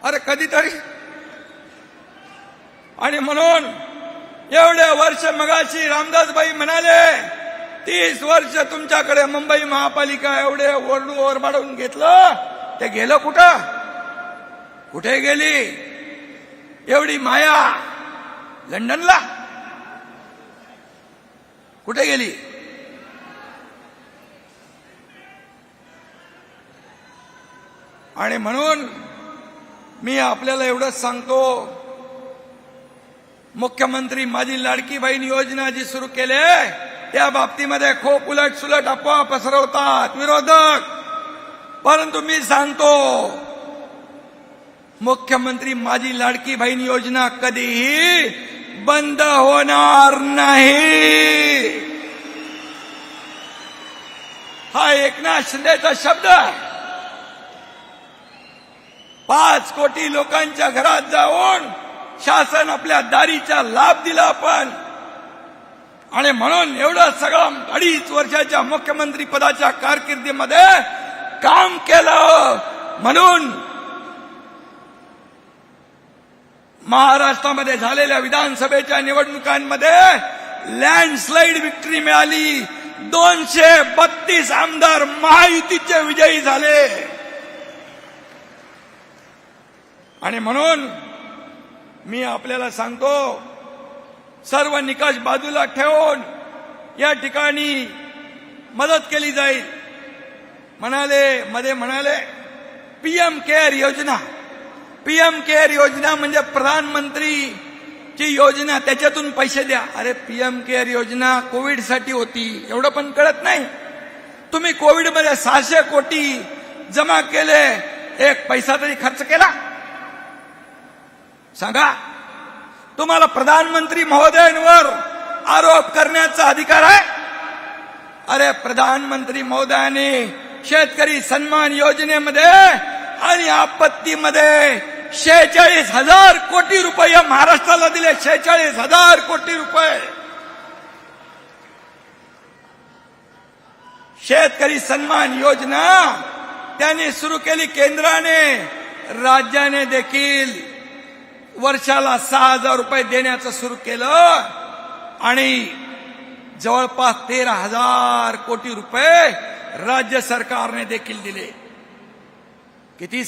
अरे कधीतरी. आणि म्हणून एवढे वर्ष मगाशी रामदासबाई म्हणाले 30 वर्ष तुमच्याकडे मुंबई महापालिका एवढे ओरबाडून घेतलं, ते गेलं कुठं? कुठे गेली एवढी माया? लंडनला कुठे गेली? आणि म्हणून मी आपल्याला एवढंच सांगतो, मुख्यमंत्री माझी लाडकी बहीण योजना जी सुरू केली त्या बाबतीमध्ये खूप उलटसुलट अफवा पसरवतात विरोधक. परंतु मी सांगतो, मुख्यमंत्री माझी लाडकी बहीण योजना कधीही बंद होणार नाही. हा एकनाथ शिंदेचा शब्द आहे. 5 कोटी लोकांच्या घरात जाऊन शासन आपल्या दारीचा लाभ दिला आपण. आणि म्हणून एवढं सगळं 2.5 वर्षाच्या मुख्यमंत्री पदाच्या कारकिर्दीमध्ये काम केलं. म्हणून महाराष्ट्रामध्ये झालेल्या विधानसभेच्या निवडणुकांमध्ये लँडस्लाइड विक्ट्री मिळाली. 232 आमदार महायुतीचे विजयी झाले. आणि म्हणून मी आपल्याला सांगतो, सर्व निकष बाजूला ठेवून या ठिकाणी मदत केली जाईल. म्हणाले पीएम केअर योजना. पीएम केअर योजना म्हणजे प्रधानमंत्रीची योजना, त्याच्यातून पैसे द्या. अरे पीएम केअर योजना कोविडसाठी होती, एवढं पण कळत नाही. तुम्ही कोविडमध्ये 600 कोटी जमा केले, एक पैसा तरी खर्च केला? सांगा. तुम्हाला प्रधानमंत्री महोदयांवर आरोप करण्याचा अधिकार आहे? अरे प्रधानमंत्री महोदयाने शेतकरी सन्मान योजनेमध्ये आणि आपत्तीमध्ये 46,000 कोटी रुपये महाराष्ट्राला दिले. 46,000 कोटी रुपये. शेतकरी सन्मान योजना त्यांनी सुरू केली केंद्राने. राज्याने देखील वर्षाला 6,000 रुपये देण्याचं सुरू केलं आणि जवळपास 13,000 कोटी रुपये राज्य सरकारने देखील दिले. किती